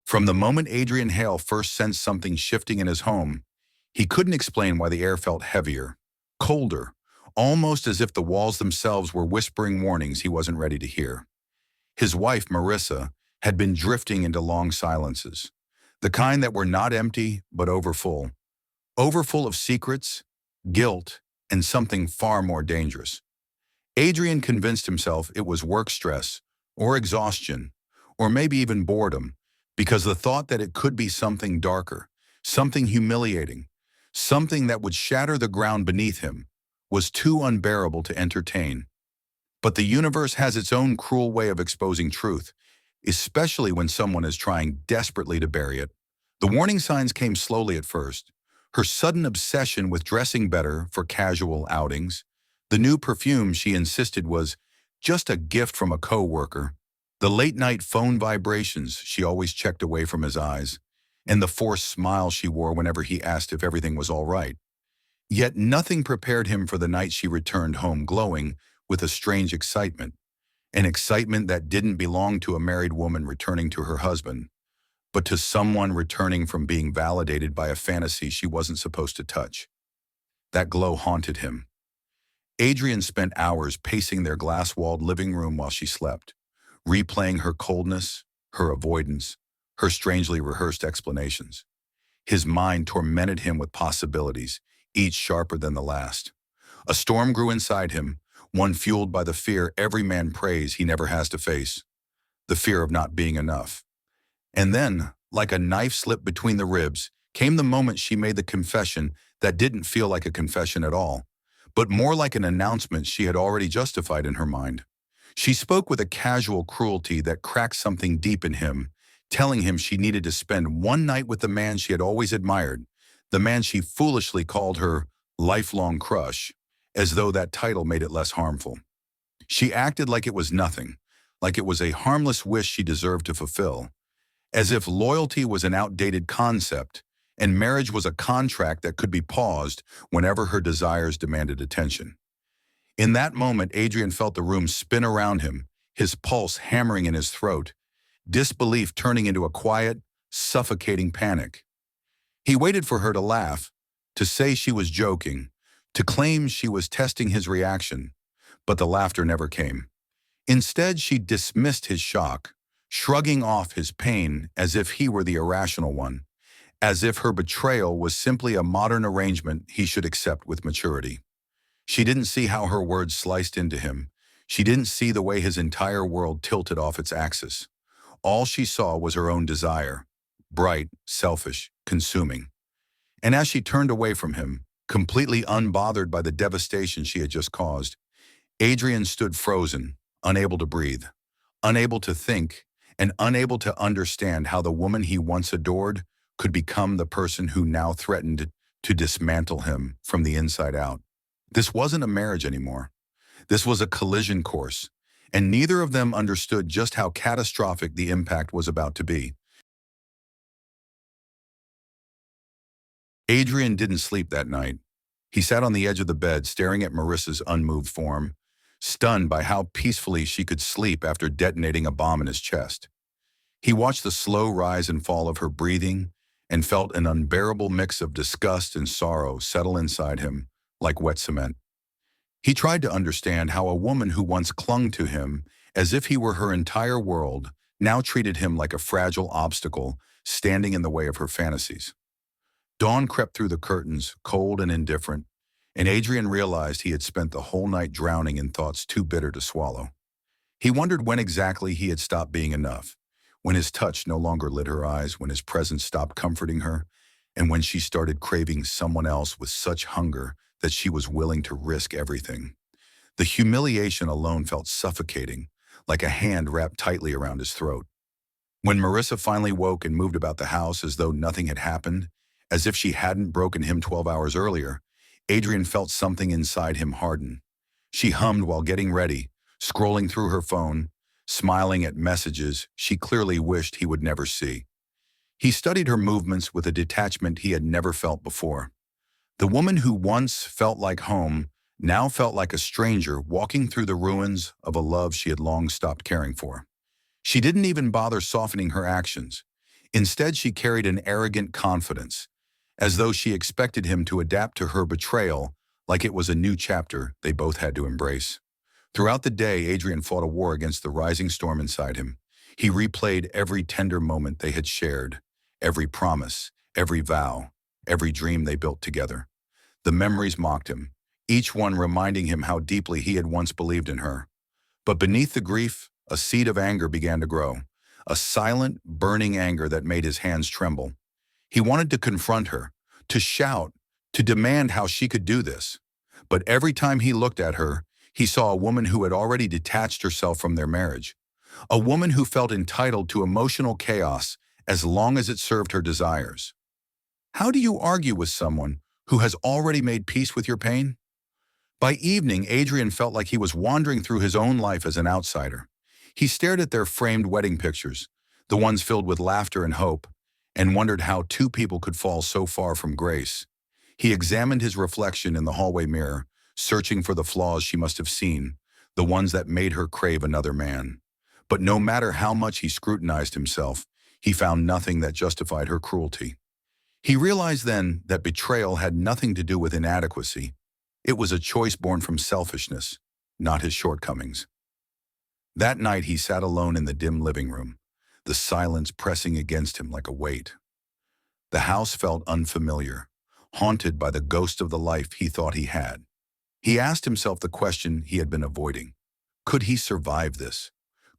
From the moment Adrian Hale first sensed something shifting in his home, he couldn't explain why the air felt heavier, colder, almost as if the walls themselves were whispering warnings he wasn't ready to hear. His wife, Marissa, had been drifting into long silences, the kind that were not empty but overfull. Overfull of secrets, guilt, and something far more dangerous. Adrian convinced himself it was work stress, or exhaustion, or maybe even boredom, because the thought that it could be something darker, something humiliating, something that would shatter the ground beneath him, was too unbearable to entertain. But the universe has its own cruel way of exposing truth, especially when someone is trying desperately to bury it. The warning signs came slowly at first. Her sudden obsession with dressing better for casual outings, the new perfume she insisted was just a gift from a co-worker, the late-night phone vibrations she always checked away from his eyes, and the forced smile she wore whenever he asked if everything was all right. Yet nothing prepared him for the night she returned home glowing with a strange excitement, an excitement that didn't belong to a married woman returning to her husband, but to someone returning from being validated by a fantasy she wasn't supposed to touch. That glow haunted him. Adrian spent hours pacing their glass-walled living room while she slept, replaying her coldness, her avoidance, her strangely rehearsed explanations. His mind tormented him with possibilities, each sharper than the last. A storm grew inside him, one fueled by the fear every man prays he never has to face, the fear of not being enough. And then, like a knife slipped between the ribs, came the moment she made the confession that didn't feel like a confession at all, but more like an announcement she had already justified in her mind. She spoke with a casual cruelty that cracked something deep in him, telling him she needed to spend one night with the man she had always admired, the man she foolishly called her lifelong crush, as though that title made it less harmful. She acted like it was nothing, like it was a harmless wish she deserved to fulfill, as if loyalty was an outdated concept and marriage was a contract that could be paused whenever her desires demanded attention. In that moment, Adrian felt the room spin around him, his pulse hammering in his throat, disbelief turning into a quiet, suffocating panic. He waited for her to laugh, to say she was joking, to claim she was testing his reaction, but the laughter never came. Instead, she dismissed his shock, shrugging off his pain as if he were the irrational one, as if her betrayal was simply a modern arrangement he should accept with maturity. She didn't see how her words sliced into him. She didn't see the way his entire world tilted off its axis. All she saw was her own desire, bright, selfish, consuming. And as she turned away from him, completely unbothered by the devastation she had just caused, Adrian stood frozen, unable to breathe, unable to think, and unable to understand how the woman he once adored could become the person who now threatened to dismantle him from the inside out. This wasn't a marriage anymore. This was a collision course, and neither of them understood just how catastrophic the impact was about to be. Adrian didn't sleep that night. He sat on the edge of the bed, staring at Marissa's unmoved form, stunned by how peacefully she could sleep after detonating a bomb in his chest. He watched the slow rise and fall of her breathing and felt an unbearable mix of disgust and sorrow settle inside him like wet cement. He tried to understand how a woman who once clung to him as if he were her entire world now treated him like a fragile obstacle standing in the way of her fantasies. Dawn crept through the curtains, cold and indifferent, and Adrian realized he had spent the whole night drowning in thoughts too bitter to swallow. He wondered when exactly he had stopped being enough, when his touch no longer lit her eyes, when his presence stopped comforting her, and when she started craving someone else with such hunger that she was willing to risk everything. The humiliation alone felt suffocating, like a hand wrapped tightly around his throat. When Marissa finally woke and moved about the house as though nothing had happened, as if she hadn't broken him 12 hours earlier, Adrian felt something inside him harden. She hummed while getting ready, scrolling through her phone, smiling at messages she clearly wished he would never see. He studied her movements with a detachment he had never felt before. The woman who once felt like home now felt like a stranger walking through the ruins of a love she had long stopped caring for. She didn't even bother softening her actions. Instead, she carried an arrogant confidence, as though she expected him to adapt to her betrayal like it was a new chapter they both had to embrace. Throughout the day, Adrian fought a war against the rising storm inside him. He replayed every tender moment they had shared, every promise, every vow, every dream they built together. The memories mocked him, each one reminding him how deeply he had once believed in her. But beneath the grief, a seed of anger began to grow, a silent, burning anger that made his hands tremble. He wanted to confront her, to shout, to demand how she could do this. But every time he looked at her, he saw a woman who had already detached herself from their marriage, a woman who felt entitled to emotional chaos as long as it served her desires. How do you argue with someone who has already made peace with your pain? By evening, Adrian felt like he was wandering through his own life as an outsider. He stared at their framed wedding pictures, the ones filled with laughter and hope, and wondered how two people could fall so far from grace. He examined his reflection in the hallway mirror, searching for the flaws she must have seen, the ones that made her crave another man. But no matter how much he scrutinized himself, he found nothing that justified her cruelty. He realized then that betrayal had nothing to do with inadequacy. It was a choice born from selfishness, not his shortcomings. That night he sat alone in the dim living room, the silence pressing against him like a weight. The house felt unfamiliar, haunted by the ghost of the life he thought he had. He asked himself the question he had been avoiding. Could he survive this?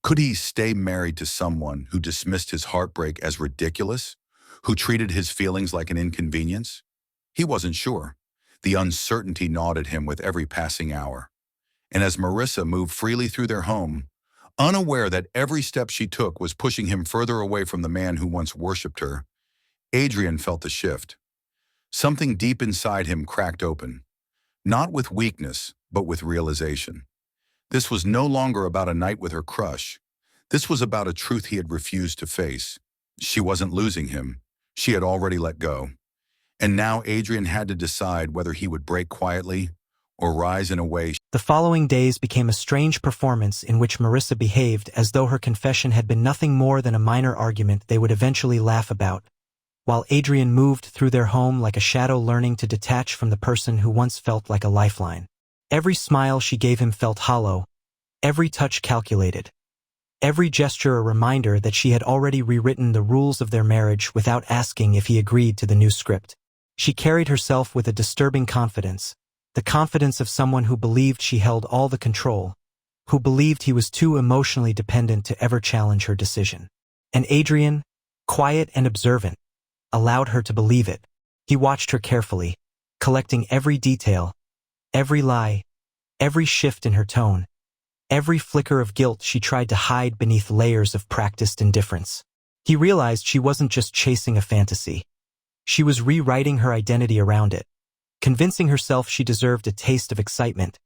Could he stay married to someone who dismissed his heartbreak as ridiculous, who treated his feelings like an inconvenience? He wasn't sure. The uncertainty gnawed at him with every passing hour. And as Marissa moved freely through their home, unaware that every step she took was pushing him further away from the man who once worshipped her, Adrian felt the shift. Something deep inside him cracked open, not with weakness, but with realization. This was no longer about a night with her crush. This was about a truth he had refused to face. She wasn't losing him. She had already let go. And now Adrian had to decide whether he would break quietly or rise in a way. The following days became a strange performance in which Marissa behaved as though her confession had been nothing more than a minor argument they would eventually laugh about, while Adrian moved through their home like a shadow learning to detach from the person who once felt like a lifeline. Every smile she gave him felt hollow, every touch calculated, every gesture a reminder that she had already rewritten the rules of their marriage without asking if he agreed to the new script. She carried herself with a disturbing confidence, the confidence of someone who believed she held all the control, who believed he was too emotionally dependent to ever challenge her decision. And Adrian, quiet and observant, allowed her to believe it. He watched her carefully, collecting every detail, every lie, every shift in her tone, every flicker of guilt she tried to hide beneath layers of practiced indifference. He realized she wasn't just chasing a fantasy. She was rewriting her identity around it, convincing herself she deserved a taste of excitement,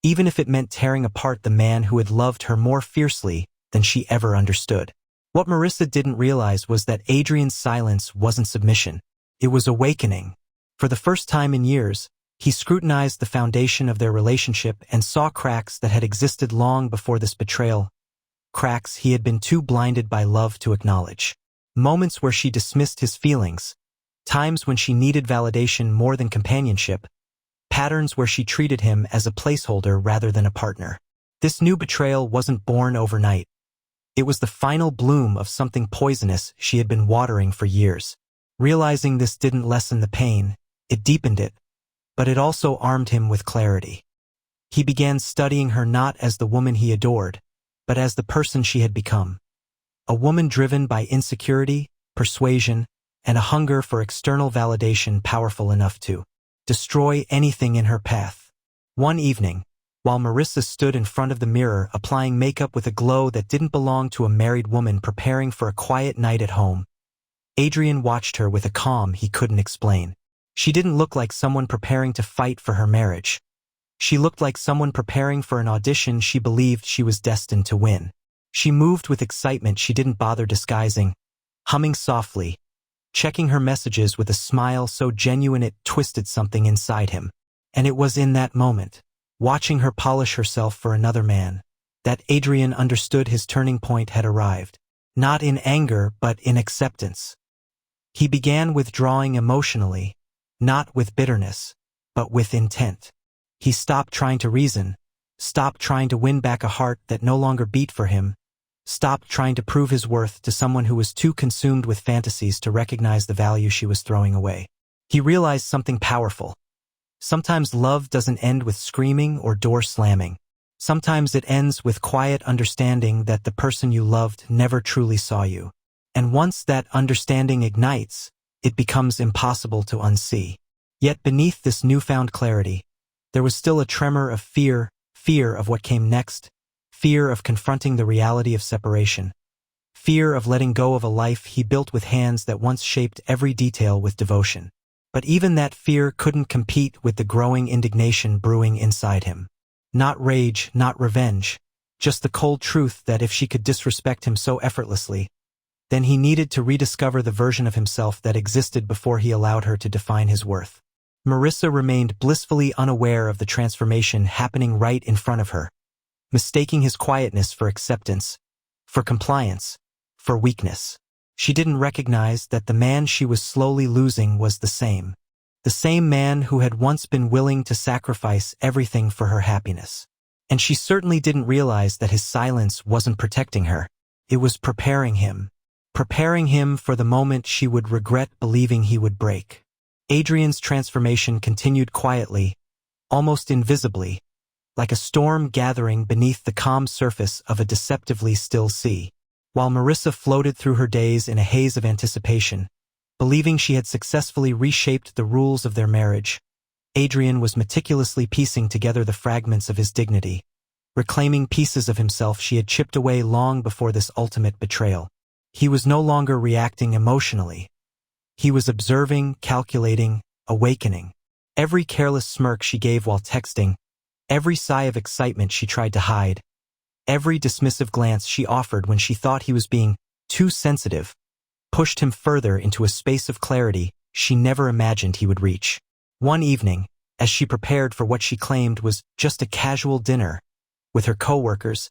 even if it meant tearing apart the man who had loved her more fiercely than she ever understood. What Marissa didn't realize was that Adrian's silence wasn't submission. It was awakening. For the first time in years, he scrutinized the foundation of their relationship and saw cracks that had existed long before this betrayal, cracks he had been too blinded by love to acknowledge. Moments where she dismissed his feelings, times when she needed validation more than companionship, patterns where she treated him as a placeholder rather than a partner. This new betrayal wasn't born overnight. It was the final bloom of something poisonous she had been watering for years. Realizing this didn't lessen the pain, it deepened it, but it also armed him with clarity. He began studying her not as the woman he adored, but as the person she had become. A woman driven by insecurity, persuasion, and a hunger for external validation powerful enough to destroy anything in her path. One evening, while Marissa stood in front of the mirror applying makeup with a glow that didn't belong to a married woman preparing for a quiet night at home, Adrian watched her with a calm he couldn't explain. She didn't look like someone preparing to fight for her marriage. She looked like someone preparing for an audition she believed she was destined to win. She moved with excitement she didn't bother disguising, humming softly, checking her messages with a smile so genuine it twisted something inside him. And it was in that moment, watching her polish herself for another man, that Adrian understood his turning point had arrived. not in anger but in acceptance. He began withdrawing emotionally, not with bitterness, but with intent. He stopped trying to reason, stopped trying to win back a heart that no longer beat for him, stopped trying to prove his worth to someone who was too consumed with fantasies to recognize the value she was throwing away. He realized something powerful. Sometimes love doesn't end with screaming or door slamming. Sometimes it ends with quiet understanding that the person you loved never truly saw you. And once that understanding ignites, it becomes impossible to unsee. Yet beneath this newfound clarity, there was still a tremor of fear of what came next, fear of confronting the reality of separation, fear of letting go of a life he built with hands that once shaped every detail with devotion. But even that fear couldn't compete with the growing indignation brewing inside him. Not rage, not revenge, just the cold truth that if she could disrespect him so effortlessly, then he needed to rediscover the version of himself that existed before he allowed her to define his worth. Marissa remained blissfully unaware of the transformation happening right in front of her, mistaking his quietness for acceptance, for compliance, for weakness. She didn't recognize that the man she was slowly losing was the same man who had once been willing to sacrifice everything for her happiness. And she certainly didn't realize that his silence wasn't protecting her. It was preparing him for the moment she would regret believing he would break. Adrian's transformation continued quietly, almost invisibly, like a storm gathering beneath the calm surface of a deceptively still sea. While Marissa floated through her days in a haze of anticipation, believing she had successfully reshaped the rules of their marriage, Adrian was meticulously piecing together the fragments of his dignity, reclaiming pieces of himself she had chipped away long before this ultimate betrayal. He was no longer reacting emotionally. He was observing, calculating, awakening. Every careless smirk she gave while texting, every sigh of excitement she tried to hide, every dismissive glance she offered when she thought he was being too sensitive, pushed him further into a space of clarity she never imagined he would reach. One evening, as she prepared for what she claimed was just a casual dinner with her coworkers,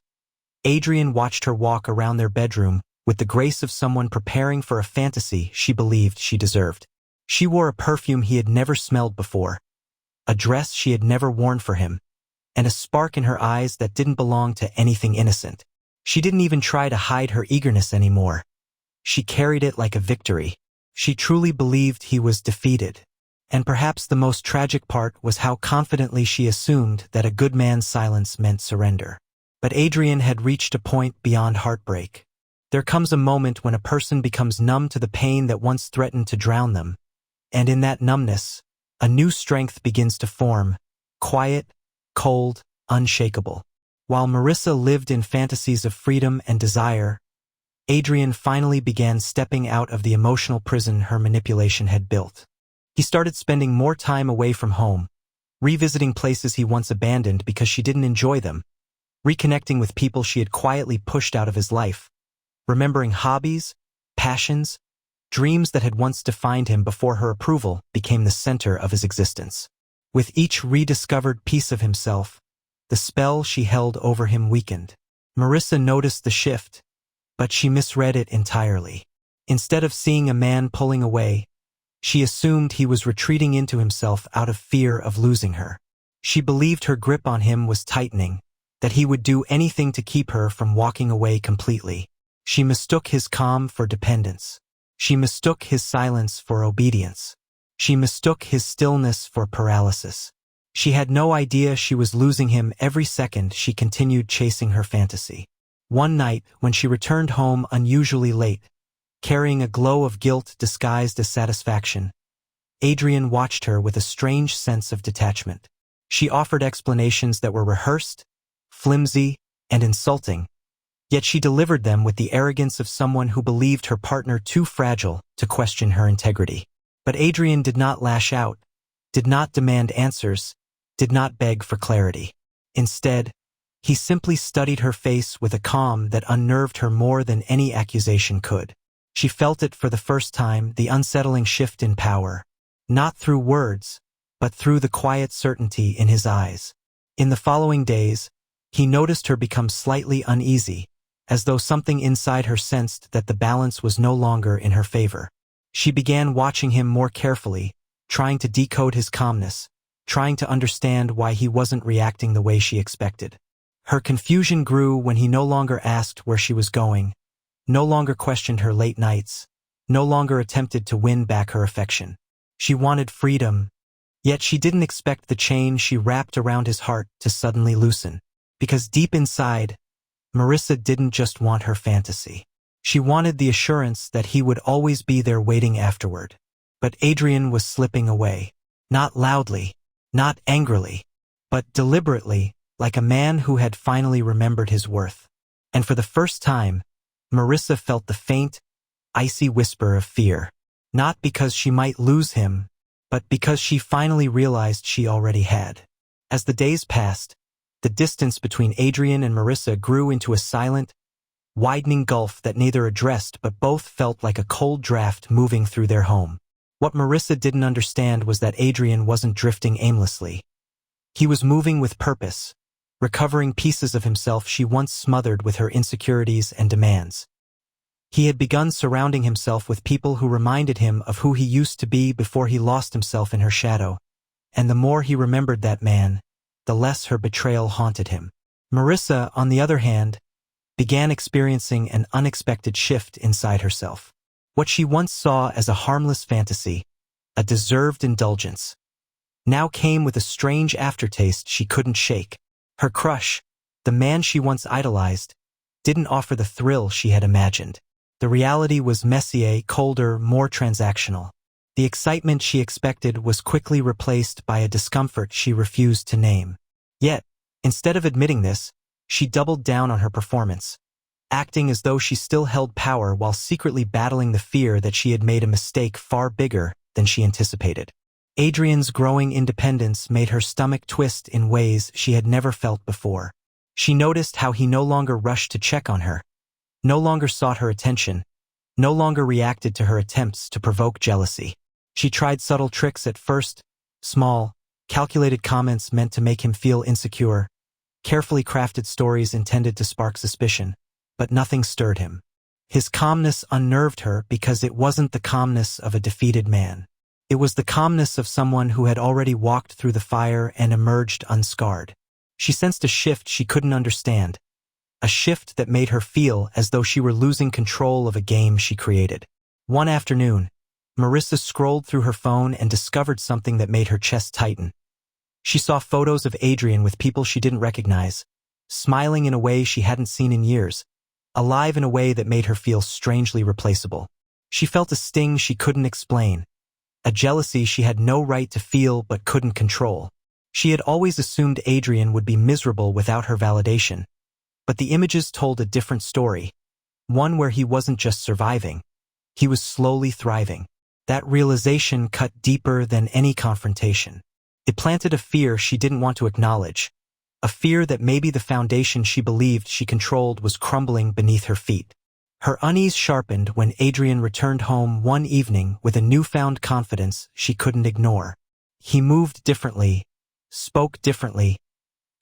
Adrian watched her walk around their bedroom with the grace of someone preparing for a fantasy she believed she deserved. She wore a perfume he had never smelled before, a dress she had never worn for him, and a spark in her eyes that didn't belong to anything innocent. She didn't even try to hide her eagerness anymore. She carried it like a victory. She truly believed he was defeated. And perhaps the most tragic part was how confidently she assumed that a good man's silence meant surrender. But Adrian had reached a point beyond heartbreak. There comes a moment when a person becomes numb to the pain that once threatened to drown them, and in that numbness, a new strength begins to form, quiet, cold, unshakable. While Marissa lived in fantasies of freedom and desire, Adrian finally began stepping out of the emotional prison her manipulation had built. He started spending more time away from home, revisiting places he once abandoned because she didn't enjoy them, reconnecting with people she had quietly pushed out of his life, remembering hobbies, passions, dreams that had once defined him before her approval became the center of his existence. With each rediscovered piece of himself, the spell she held over him weakened. Marissa noticed the shift, but she misread it entirely. Instead of seeing a man pulling away, she assumed he was retreating into himself out of fear of losing her. She believed her grip on him was tightening, that he would do anything to keep her from walking away completely. She mistook his calm for dependence. She mistook his silence for obedience. She mistook his stillness for paralysis. She had no idea she was losing him every second she continued chasing her fantasy. One night, when she returned home unusually late, carrying a glow of guilt disguised as satisfaction, Adrian watched her with a strange sense of detachment. She offered explanations that were rehearsed, flimsy, and insulting, yet she delivered them with the arrogance of someone who believed her partner too fragile to question her integrity. But Adrian did not lash out, did not demand answers, did not beg for clarity. Instead, he simply studied her face with a calm that unnerved her more than any accusation could. She felt it for the first time, the unsettling shift in power, not through words, but through the quiet certainty in his eyes. In the following days, he noticed her become slightly uneasy, as though something inside her sensed that the balance was no longer in her favor. She began watching him more carefully, trying to decode his calmness, trying to understand why he wasn't reacting the way she expected. Her confusion grew when he no longer asked where she was going, no longer questioned her late nights, no longer attempted to win back her affection. She wanted freedom, yet she didn't expect the chain she wrapped around his heart to suddenly loosen. Because deep inside, Marissa didn't just want her fantasy. She wanted the assurance that he would always be there waiting afterward. But Adrian was slipping away. Not loudly, not angrily, but deliberately, like a man who had finally remembered his worth. And for the first time, Marissa felt the faint, icy whisper of fear. Not because she might lose him, but because she finally realized she already had. As the days passed, the distance between Adrian and Marissa grew into a silent, widening gulf that neither addressed but both felt like a cold draft moving through their home. What Marissa didn't understand was that Adrian wasn't drifting aimlessly. He was moving with purpose, recovering pieces of himself she once smothered with her insecurities and demands. He had begun surrounding himself with people who reminded him of who he used to be before he lost himself in her shadow, and the more he remembered that man, the less her betrayal haunted him. Marissa, on the other hand, began experiencing an unexpected shift inside herself. What she once saw as a harmless fantasy, a deserved indulgence, now came with a strange aftertaste she couldn't shake. Her crush, the man she once idolized, didn't offer the thrill she had imagined. The reality was messier, colder, more transactional. The excitement she expected was quickly replaced by a discomfort she refused to name. Yet, instead of admitting this, she doubled down on her performance, acting as though she still held power while secretly battling the fear that she had made a mistake far bigger than she anticipated. Adrian's growing independence made her stomach twist in ways she had never felt before. She noticed how he no longer rushed to check on her, no longer sought her attention, no longer reacted to her attempts to provoke jealousy. She tried subtle tricks at first, small, calculated comments meant to make him feel insecure, carefully crafted stories intended to spark suspicion, but nothing stirred him. His calmness unnerved her because it wasn't the calmness of a defeated man. It was the calmness of someone who had already walked through the fire and emerged unscarred. She sensed a shift she couldn't understand, a shift that made her feel as though she were losing control of a game she created. One afternoon, Marissa scrolled through her phone and discovered something that made her chest tighten. She saw photos of Adrian with people she didn't recognize, smiling in a way she hadn't seen in years, alive in a way that made her feel strangely replaceable. She felt a sting she couldn't explain, a jealousy she had no right to feel but couldn't control. She had always assumed Adrian would be miserable without her validation, but the images told a different story, one where he wasn't just surviving, he was slowly thriving. That realization cut deeper than any confrontation. It planted a fear she didn't want to acknowledge, a fear that maybe the foundation she believed she controlled was crumbling beneath her feet. Her unease sharpened when Adrian returned home one evening with a newfound confidence she couldn't ignore. He moved differently, spoke differently,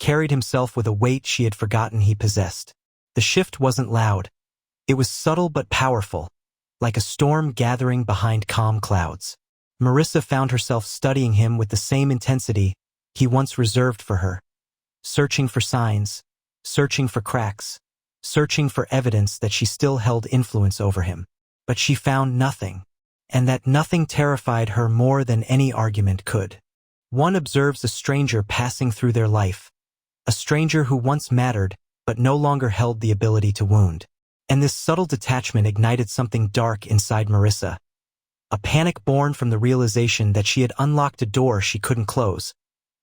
carried himself with a weight she had forgotten he possessed. The shift wasn't loud. It was subtle but powerful, like a storm gathering behind calm clouds. Marissa found herself studying him with the same intensity he once reserved for her, searching for signs, searching for cracks, searching for evidence that she still held influence over him. But she found nothing, and that nothing terrified her more than any argument could. One observes a stranger passing through their life, a stranger who once mattered but no longer held the ability to wound. And this subtle detachment ignited something dark inside Marissa, a panic born from the realization that she had unlocked a door she couldn't close,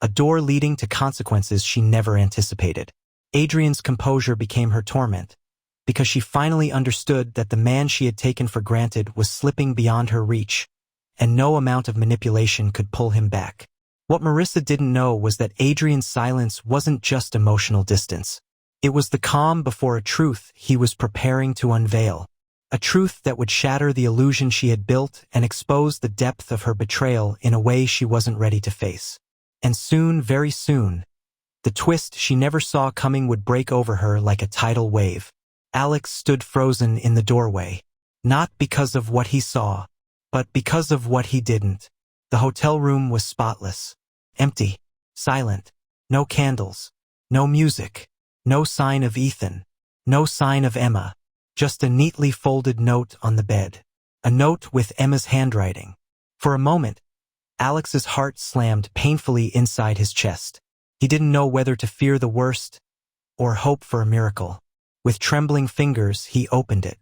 a door leading to consequences she never anticipated. Adrian's composure became her torment, because she finally understood that the man she had taken for granted was slipping beyond her reach, and no amount of manipulation could pull him back. What Marissa didn't know was that Adrian's silence wasn't just emotional distance. It was the calm before a truth he was preparing to unveil, a truth that would shatter the illusion she had built and expose the depth of her betrayal in a way she wasn't ready to face. And soon, very soon, the twist she never saw coming would break over her like a tidal wave. Alex stood frozen in the doorway. Not because of what he saw, but because of what he didn't. The hotel room was spotless. Empty. Silent. No candles. No music. No sign of Ethan. No sign of Emma. Just a neatly folded note on the bed. A note with Emma's handwriting. For a moment, Alex's heart slammed painfully inside his chest. He didn't know whether to fear the worst or hope for a miracle. With trembling fingers, he opened it.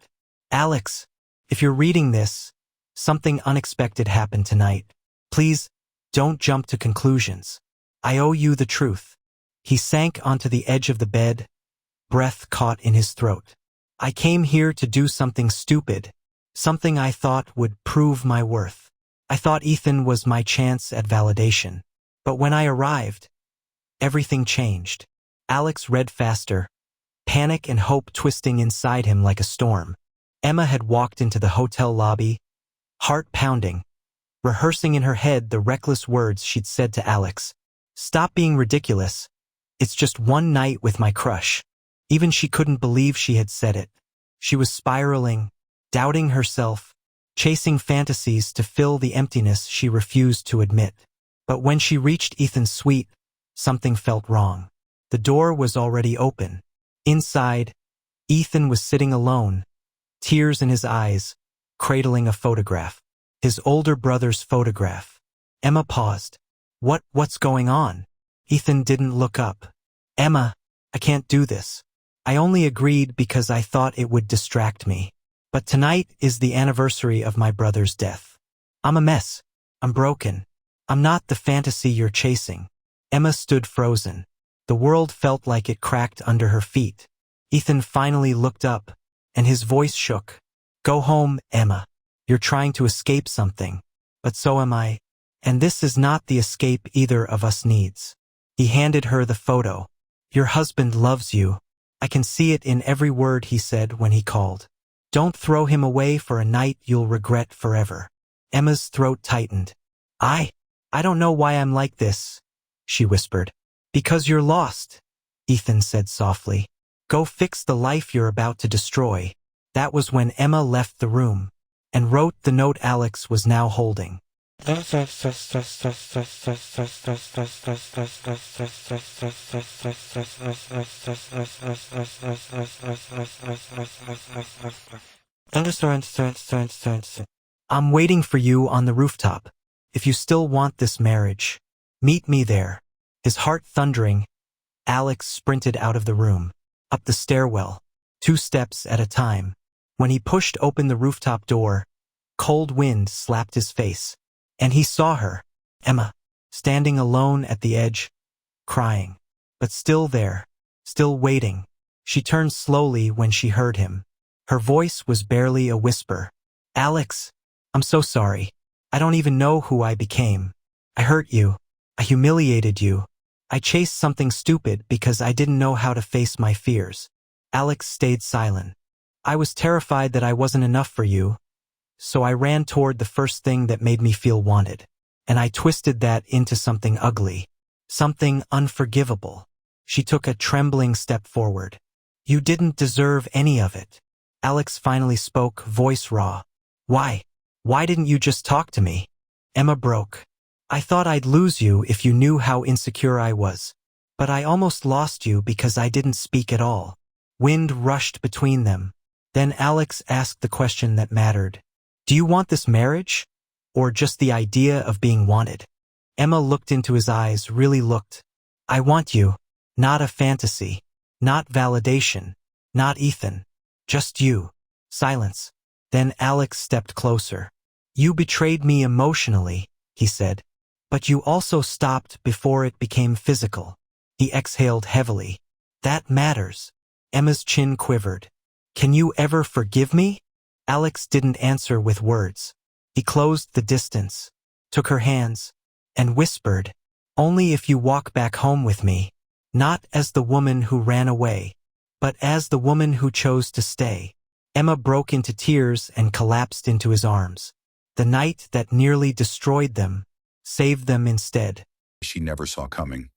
Alex, if you're reading this, something unexpected happened tonight. Please, don't jump to conclusions. I owe you the truth. He sank onto the edge of the bed, breath caught in his throat. I came here to do something stupid, something I thought would prove my worth. I thought Ethan was my chance at validation. But when I arrived, everything changed. Alex read faster, panic and hope twisting inside him like a storm. Emma had walked into the hotel lobby, heart pounding, rehearsing in her head the reckless words she'd said to Alex. Stop being ridiculous. It's just one night with my crush. Even she couldn't believe she had said it. She was spiraling, doubting herself, chasing fantasies to fill the emptiness she refused to admit. But when she reached Ethan's suite, something felt wrong. The door was already open. Inside, Ethan was sitting alone, tears in his eyes, cradling a photograph. His older brother's photograph. Emma paused. What's going on? Ethan didn't look up. Emma, I can't do this. I only agreed because I thought it would distract me. But tonight is the anniversary of my brother's death. I'm a mess. I'm broken. I'm not the fantasy you're chasing. Emma stood frozen. The world felt like it cracked under her feet. Ethan finally looked up, and his voice shook. Go home, Emma. You're trying to escape something. But so am I. And this is not the escape either of us needs. He handed her the photo. Your husband loves you. I can see it in every word he said when he called. Don't throw him away for a night you'll regret forever. Emma's throat tightened. I don't know why I'm like this, she whispered. Because you're lost, Ethan said softly. Go fix the life you're about to destroy. That was when Emma left the room and wrote the note Alex was now holding. I'm waiting for you on the rooftop. If you still want this marriage, meet me there. His heart thundering, Alex sprinted out of the room, up the stairwell, 2 steps at a time. When he pushed open the rooftop door, cold wind slapped his face, and he saw her, Emma, standing alone at the edge, crying, but still there, still waiting. She turned slowly when she heard him. Her voice was barely a whisper. Alex, I'm so sorry. I don't even know who I became. I hurt you. I humiliated you. I chased something stupid because I didn't know how to face my fears. Alex stayed silent. I was terrified that I wasn't enough for you, so I ran toward the first thing that made me feel wanted, and I twisted that into something ugly, something unforgivable. She took a trembling step forward. You didn't deserve any of it. Alex finally spoke, voice raw. Why? Why didn't you just talk to me? Emma broke. I thought I'd lose you if you knew how insecure I was. But I almost lost you because I didn't speak at all. Wind rushed between them. Then Alex asked the question that mattered. Do you want this marriage? Or just the idea of being wanted? Emma looked into his eyes, really looked. I want you. Not a fantasy. Not validation. Not Ethan. Just you. Silence. Then Alex stepped closer. You betrayed me emotionally, he said. But you also stopped before it became physical. He exhaled heavily. That matters. Emma's chin quivered. Can you ever forgive me? Alex didn't answer with words. He closed the distance, took her hands, and whispered, only if you walk back home with me. Not as the woman who ran away, but as the woman who chose to stay. Emma broke into tears and collapsed into his arms. The night that nearly destroyed them saved them instead. She never saw coming.